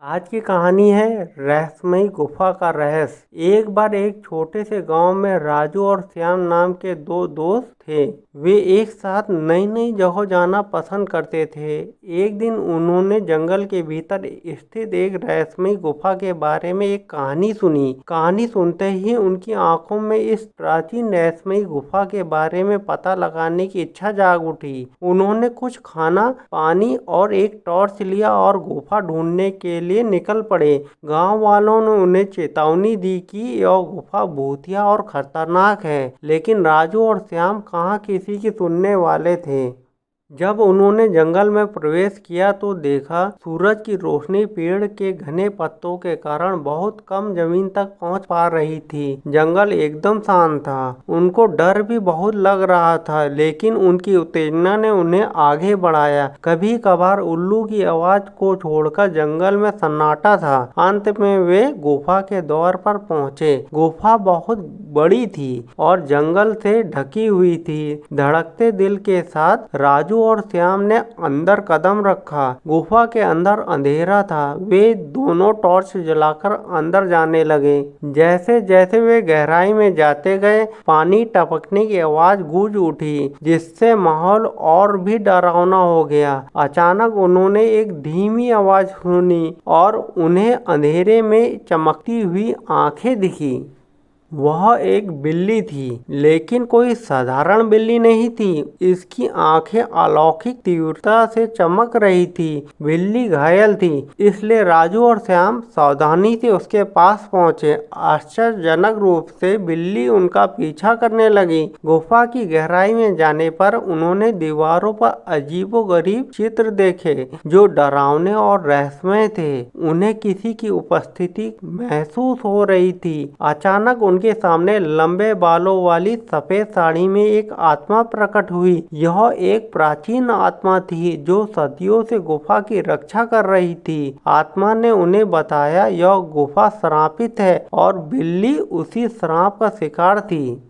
आज की कहानी है रहस्यमयी गुफा का रहस्य। एक बार एक छोटे से गांव में राजू और श्याम नाम के दो दोस्त थे। वे एक साथ नई नई जगह जाना पसंद करते थे। एक दिन उन्होंने जंगल के भीतर स्थित एक रहस्यमयी गुफा के बारे में एक कहानी सुनी। कहानी सुनते ही उनकी आंखों में इस प्राचीन रहस्यमयी गुफा के बारे में पता लगाने की इच्छा जाग उठी। उन्होंने कुछ खाना, पानी और एक टॉर्च लिया और गुफा ढूंढने के लिए निकल पड़े। गांव वालों ने उन्हें चेतावनी दी कि यह गुफा भूतिया और खतरनाक है, लेकिन राजू और श्याम कहाँ किसी की सुनने वाले थे। जब उन्होंने जंगल में प्रवेश किया तो देखा सूरज की रोशनी पेड़ के घने पत्तों के कारण बहुत कम जमीन तक पहुंच पा रही थी। जंगल एकदम शांत था। उनको डर भी बहुत लग रहा था, लेकिन उनकी उत्तेजना ने उन्हें आगे बढ़ाया। कभी कभार उल्लू की आवाज को छोड़कर जंगल में सन्नाटा था। अंत में वे गुफा के द्वार पर पहुंचे। गुफा बहुत बड़ी थी और जंगल से ढकी हुई थी। धड़कते दिल के साथ राजू और श्याम ने अंदर कदम रखा। गुफा के अंदर अंधेरा था। वे दोनों टॉर्च जलाकर अंदर जाने लगे। जैसे जैसे वे गहराई में जाते गए, पानी टपकने की आवाज गूंज उठी, जिससे माहौल और भी डरावना हो गया। अचानक उन्होंने एक धीमी आवाज सुनी और उन्हें अंधेरे में चमकती हुई आंखें दिखी। वह एक बिल्ली थी, लेकिन कोई साधारण बिल्ली नहीं थी। इसकी आंखें अलौकिक तीव्रता से चमक रही थी। बिल्ली घायल थी, इसलिए राजू और श्याम सावधानी से उसके पास पहुंचे। आश्चर्यजनक रूप से बिल्ली उनका पीछा करने लगी। गुफा की गहराई में जाने पर उन्होंने दीवारों पर अजीबोगरीब चित्र देखे, जो डरावने और रहस्यमय थे। उन्हें किसी की उपस्थिति महसूस हो रही थी। अचानक उनके सामने लंबे बालों वाली सफेद साड़ी में एक आत्मा प्रकट हुई। यह एक प्राचीन आत्मा थी जो सदियों से गुफा की रक्षा कर रही थी। आत्मा ने उन्हें बताया यह गुफा श्रापित है और बिल्ली उसी श्राप का शिकार थी।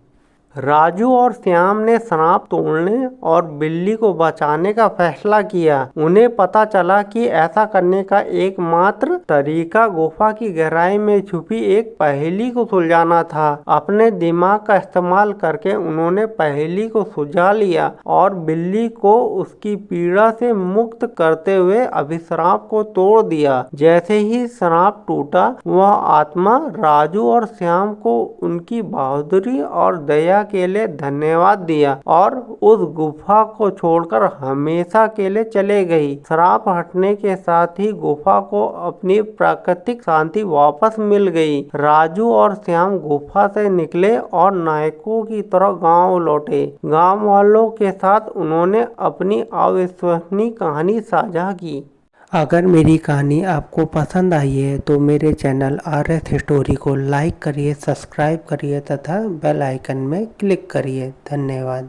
राजू और श्याम ने श्राप तोड़ने और बिल्ली को बचाने का फैसला किया। उन्हें पता चला कि ऐसा करने का एकमात्र तरीका गुफा की गहराई में छुपी एक पहेली को सुलझाना था। अपने दिमाग का इस्तेमाल करके उन्होंने पहेली को सुलझा लिया और बिल्ली को उसकी पीड़ा से मुक्त करते हुए अभिश्राप को तोड़ दिया। जैसे ही श्राप टूटा, वह आत्मा राजू और श्याम को उनकी बहादुरी और दया के लिए धन्यवाद दिया और उस गुफा को छोड़कर हमेशा के लिए चले गई। श्राप हटने के साथ ही गुफा को अपनी प्राकृतिक शांति वापस मिल गई। राजू और श्याम गुफा से निकले और नायकों की तरह गांव लौटे। गांव वालों के साथ उन्होंने अपनी अविश्वसनीय कहानी साझा की। अगर मेरी कहानी आपको पसंद आई है तो मेरे चैनल RS स्टोरी को लाइक करिए, सब्सक्राइब करिए तथा बेल आइकन में क्लिक करिए। धन्यवाद।